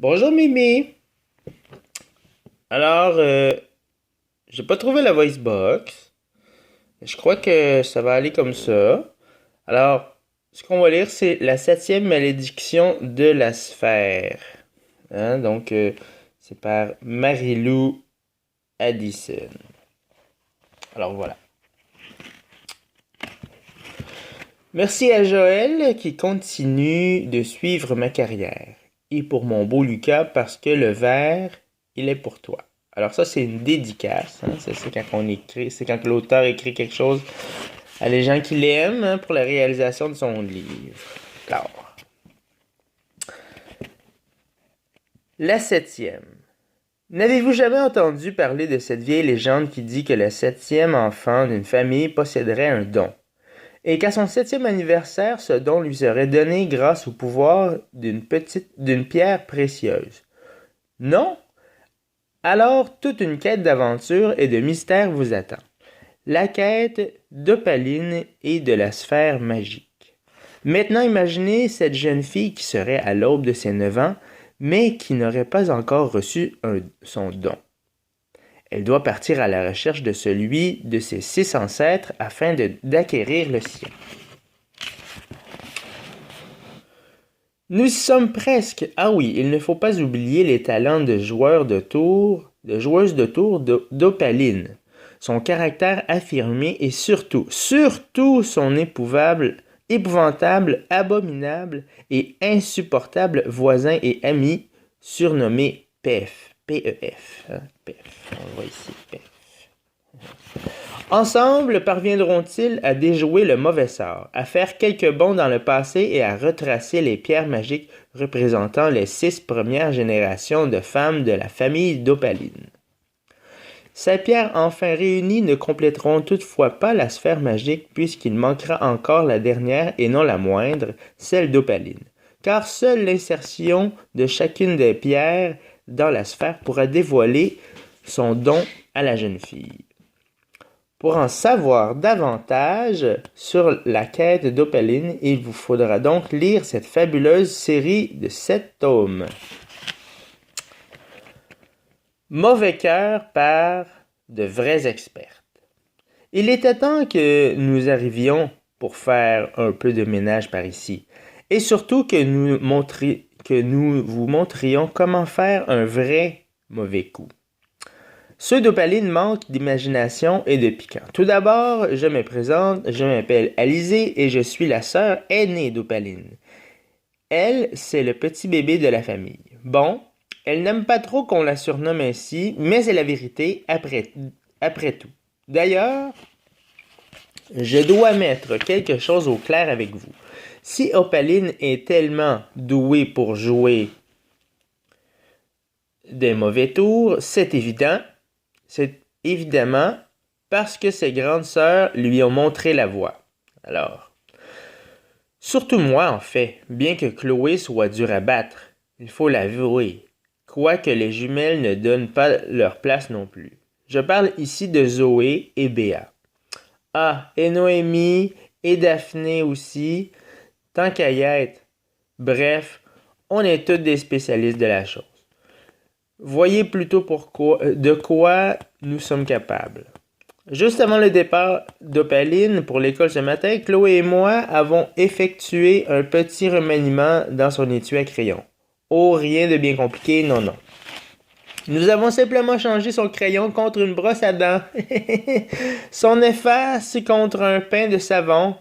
Bonjour Mimi. Alors, j'ai pas trouvé la voice box. Je crois que ça va aller comme ça. Alors, ce qu'on va lire, c'est la septième malédiction de la sphère. Hein, donc, c'est par Marilou Addison. Alors voilà. Merci à Joël qui continue de suivre ma carrière. Et pour mon beau Lucas parce que le verre, il est pour toi. Alors ça, c'est une dédicace. Hein. C'est quand on écrit, c'est quand l'auteur écrit quelque chose à les gens qui l'aiment hein, pour la réalisation de son livre. Alors, la septième. N'avez-vous jamais entendu parler de cette vieille légende qui dit que le septième enfant d'une famille posséderait un don? Et qu'à son septième anniversaire, ce don lui serait donné grâce au pouvoir d'une pierre précieuse. Non? Alors, toute une quête d'aventure et de mystère vous attend. La quête d'Opaline et de la sphère magique. Maintenant, imaginez cette jeune fille qui serait à l'aube de ses 9 ans, mais qui n'aurait pas encore reçu son don. Elle doit partir à la recherche de celui de ses 6 ancêtres afin d'acquérir le sien. Nous y sommes presque. Ah oui, il ne faut pas oublier les talents de joueuses de tour d'Opaline, son caractère affirmé et surtout son épouvantable, abominable et insupportable voisin et ami surnommé PEF. P-E-F. Hein, PEF. On voit ici PEF. Ensemble parviendront-ils à déjouer le mauvais sort, à faire quelques bonds dans le passé et à retracer les pierres magiques représentant les 6 premières générations de femmes de la famille d'Opaline? Ces pierres enfin réunies ne compléteront toutefois pas la sphère magique puisqu'il manquera encore la dernière et non la moindre, celle d'Opaline, car seule l'insertion de chacune des pierres dans la sphère pourra dévoiler son don à la jeune fille. Pour en savoir davantage sur la quête d'Opaline, il vous faudra donc lire cette fabuleuse série de 7 tomes. Mauvais cœur par de vrais experts. Il était temps que nous arrivions pour faire un peu de ménage par ici, et surtout que nous vous montrions comment faire un vrai mauvais coup. Ceux d'Opaline manquent d'imagination et de piquant. Tout d'abord, je me présente, je m'appelle Alizée et je suis la sœur aînée d'Opaline. Elle, c'est le petit bébé de la famille. Bon, elle n'aime pas trop qu'on la surnomme ainsi, mais c'est la vérité après tout. D'ailleurs, je dois mettre quelque chose au clair avec vous. Si Opaline est tellement douée pour jouer des mauvais tours, c'est évidemment parce que ses grandes sœurs lui ont montré la voie. Alors, surtout moi en fait, bien que Chloé soit dure à battre, il faut l'avouer, quoique les jumelles ne donnent pas leur place non plus. Je parle ici de Zoé et Béa. Ah, et Noémie, et Daphné aussi, tant qu'à y être. Bref, on est tous des spécialistes de la chose. Voyez plutôt de quoi nous sommes capables. Juste avant le départ d'Opaline pour l'école ce matin, Chloé et moi avons effectué un petit remaniement dans son étui à crayon. Oh, rien de bien compliqué, non. Nous avons simplement changé son crayon contre une brosse à dents, son efface contre un pain de savon,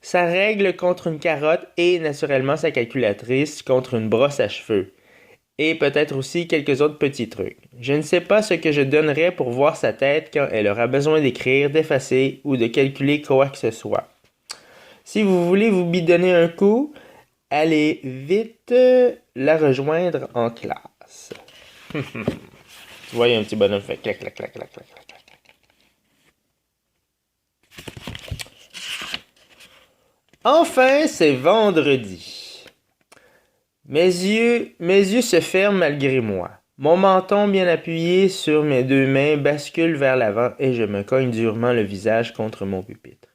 sa règle contre une carotte et naturellement sa calculatrice contre une brosse à cheveux. Et peut-être aussi quelques autres petits trucs. Je ne sais pas ce que je donnerais pour voir sa tête quand elle aura besoin d'écrire, d'effacer ou de calculer quoi que ce soit. Si vous voulez vous bidonner un coup, allez vite la rejoindre en classe. Tu vois, il y a un petit bonhomme qui fait clac, clac, clac, clac, clac, clac, clac. Enfin, c'est vendredi. Mes yeux se ferment malgré moi. Mon menton bien appuyé sur mes 2 mains bascule vers l'avant et je me cogne durement le visage contre mon pupitre.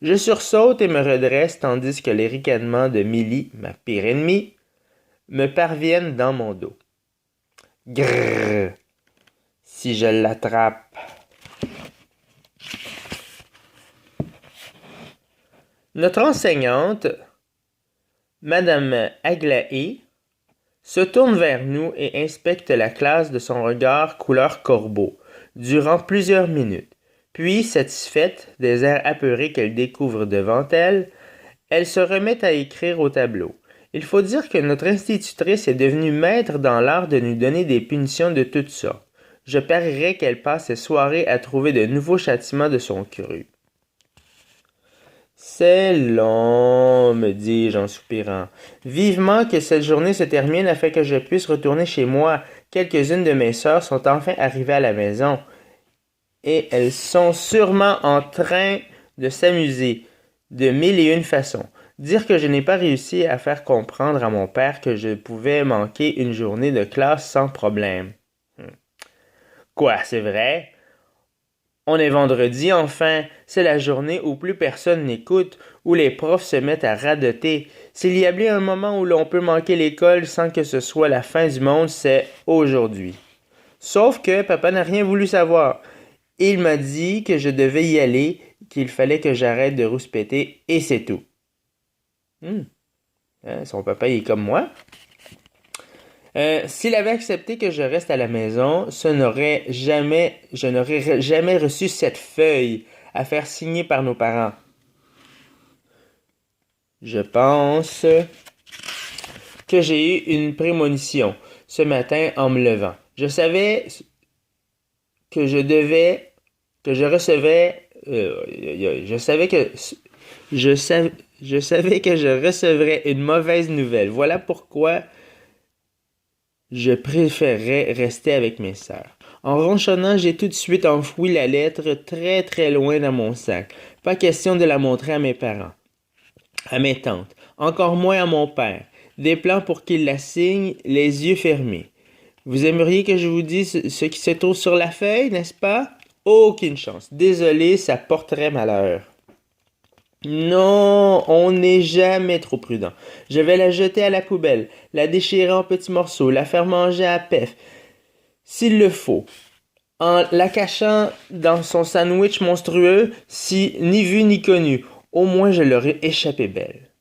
Je sursaute et me redresse tandis que les ricanements de Milly, ma pire ennemie, me parviennent dans mon dos. Grrr. Si je l'attrape. Notre enseignante, Madame Aglaé, se tourne vers nous et inspecte la classe de son regard couleur corbeau durant plusieurs minutes. Puis, satisfaite des airs apeurés qu'elle découvre devant elle, elle se remet à écrire au tableau. Il faut dire que notre institutrice est devenue maître dans l'art de nous donner des punitions de toutes sortes. Je parierais qu'elle passe ses soirées à trouver de nouveaux châtiments de son cru. C'est long, me dis-je en soupirant. Vivement que cette journée se termine afin que je puisse retourner chez moi. Quelques-unes de mes sœurs sont enfin arrivées à la maison. Et elles sont sûrement en train de s'amuser de mille et une façons. Dire que je n'ai pas réussi à faire comprendre à mon père que je pouvais manquer une journée de classe sans problème. Quoi, c'est vrai? On est vendredi, enfin. C'est la journée où plus personne n'écoute, où les profs se mettent à radoter. S'il y a bien un moment où l'on peut manquer l'école sans que ce soit la fin du monde, c'est aujourd'hui. Sauf que papa n'a rien voulu savoir. Il m'a dit que je devais y aller, qu'il fallait que j'arrête de rouspéter, et c'est tout. Son papa, il est comme moi. S'il avait accepté que je reste à la maison, je n'aurais jamais reçu cette feuille à faire signer par nos parents. Je pense que j'ai eu une prémonition ce matin en me levant. Je savais que je savais que je recevrais une mauvaise nouvelle. Voilà pourquoi je préférerais rester avec mes sœurs. En ronchonnant, j'ai tout de suite enfoui la lettre très très loin dans mon sac. Pas question de la montrer à mes parents, à mes tantes, encore moins à mon père. Des plans pour qu'il la signe, les yeux fermés. Vous aimeriez que je vous dise ce qui se trouve sur la feuille, n'est-ce pas? Aucune chance. Désolé, ça porterait malheur. Non, on n'est jamais trop prudent. Je vais la jeter à la poubelle, la déchirer en petits morceaux, la faire manger à Pef, s'il le faut, en la cachant dans son sandwich monstrueux, si ni vu ni connu. Au moins je leur ai échappé belle.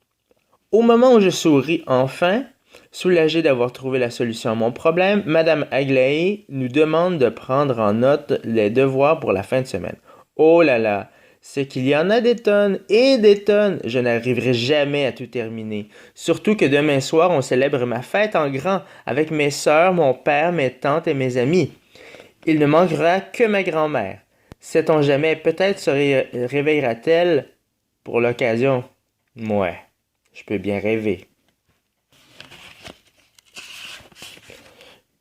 Au moment où je souris enfin, soulagé d'avoir trouvé la solution à mon problème, Madame Aglaé nous demande de prendre en note les devoirs pour la fin de semaine. Oh là là! C'est qu'il y en a des tonnes et des tonnes. Je n'arriverai jamais à tout terminer. Surtout que demain soir, on célèbre ma fête en grand avec mes sœurs, mon père, mes tantes et mes amis. Il ne manquera que ma grand-mère. Sait-on jamais, peut-être se réveillera-t-elle pour l'occasion. Ouais, je peux bien rêver.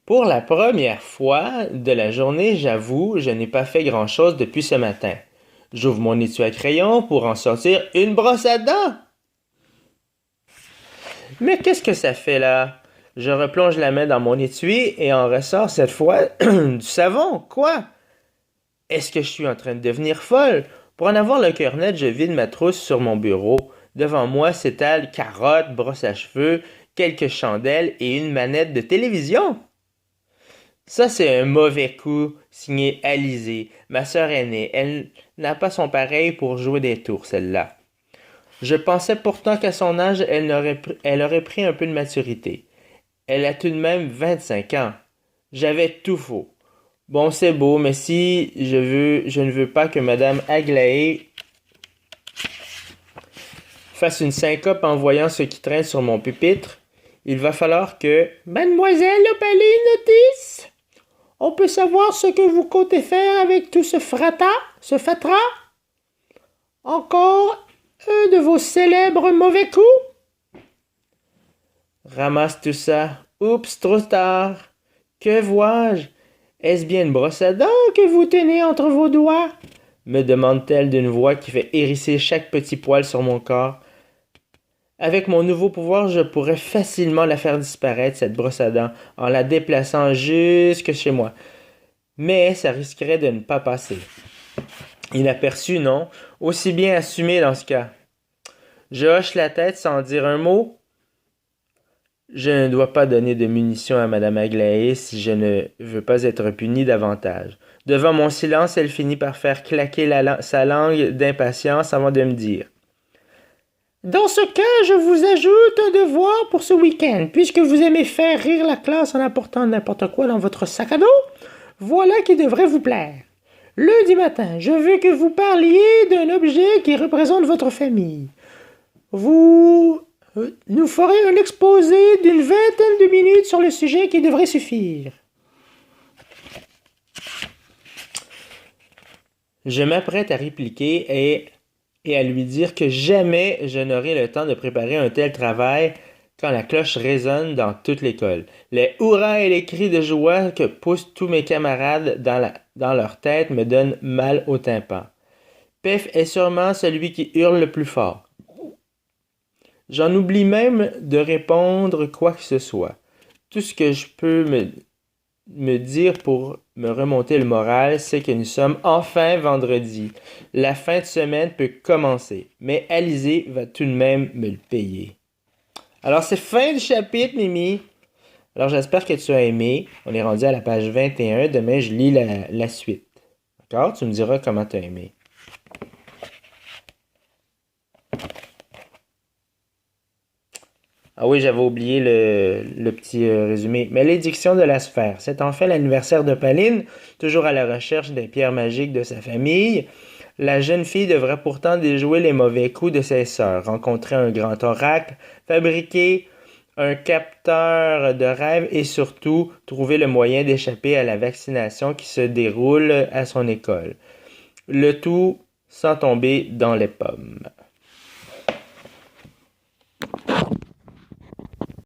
Pour la première fois de la journée, j'avoue, je n'ai pas fait grand-chose depuis ce matin. J'ouvre mon étui à crayon pour en sortir une brosse à dents. Mais qu'est-ce que ça fait là? Je replonge la main dans mon étui et en ressort cette fois du savon. Quoi? Est-ce que je suis en train de devenir folle? Pour en avoir le cœur net, je vide ma trousse sur mon bureau. Devant moi s'étalent carottes, brosse à cheveux, quelques chandelles et une manette de télévision. Ça, c'est un mauvais coup, signé Alizée, ma sœur aînée. Elle n'a pas son pareil pour jouer des tours, celle-là. Je pensais pourtant qu'à son âge, elle aurait pris un peu de maturité. Elle a tout de même 25 ans. J'avais tout faux. Bon, c'est beau, mais si je ne veux pas que Madame Aglaé fasse une syncope en voyant ce qui traîne sur mon pupitre, il va falloir que... Mademoiselle Opalé, notice! On peut savoir ce que vous comptez faire avec tout ce fatras? Encore un de vos célèbres mauvais coups? Ramasse tout ça. Oups, trop tard. Que vois-je? Est-ce bien une brosse à dents que vous tenez entre vos doigts? Me demande-t-elle d'une voix qui fait hérisser chaque petit poil sur mon corps. Avec mon nouveau pouvoir, je pourrais facilement la faire disparaître, cette brosse à dents, en la déplaçant jusque chez moi. Mais ça risquerait de ne pas passer. Inaperçu, non? Aussi bien assumé dans ce cas. Je hoche la tête sans dire un mot. Je ne dois pas donner de munitions à Madame Aglaé si je ne veux pas être puni davantage. Devant mon silence, elle finit par faire claquer sa langue d'impatience avant de me dire. Dans ce cas, je vous ajoute un devoir pour ce week-end. Puisque vous aimez faire rire la classe en apportant n'importe quoi dans votre sac à dos, voilà qui devrait vous plaire. Lundi matin, je veux que vous parliez d'un objet qui représente votre famille. Vous nous ferez un exposé d'une vingtaine de minutes sur le sujet qui devrait suffire. Je m'apprête à répliquer et à lui dire que jamais je n'aurai le temps de préparer un tel travail quand la cloche résonne dans toute l'école. Les hurrahs et les cris de joie que poussent tous mes camarades dans leur tête me donnent mal au tympan. Pef est sûrement celui qui hurle le plus fort. J'en oublie même de répondre quoi que ce soit. Tout ce que je peux me dire pour me remonter le moral, c'est que nous sommes enfin vendredi. La fin de semaine peut commencer, mais Alizé va tout de même me le payer. Alors c'est fin du chapitre, Mimi. Alors j'espère que tu as aimé. On est rendu à la page 21. Demain, je lis la suite. D'accord? Tu me diras comment tu as aimé. Ah oui, j'avais oublié le petit résumé. Malédiction de la sphère. C'est en fait l'anniversaire de Pauline, toujours à la recherche des pierres magiques de sa famille. La jeune fille devrait pourtant déjouer les mauvais coups de ses sœurs, rencontrer un grand oracle, fabriquer un capteur de rêve et surtout trouver le moyen d'échapper à la vaccination qui se déroule à son école. Le tout sans tomber dans les pommes.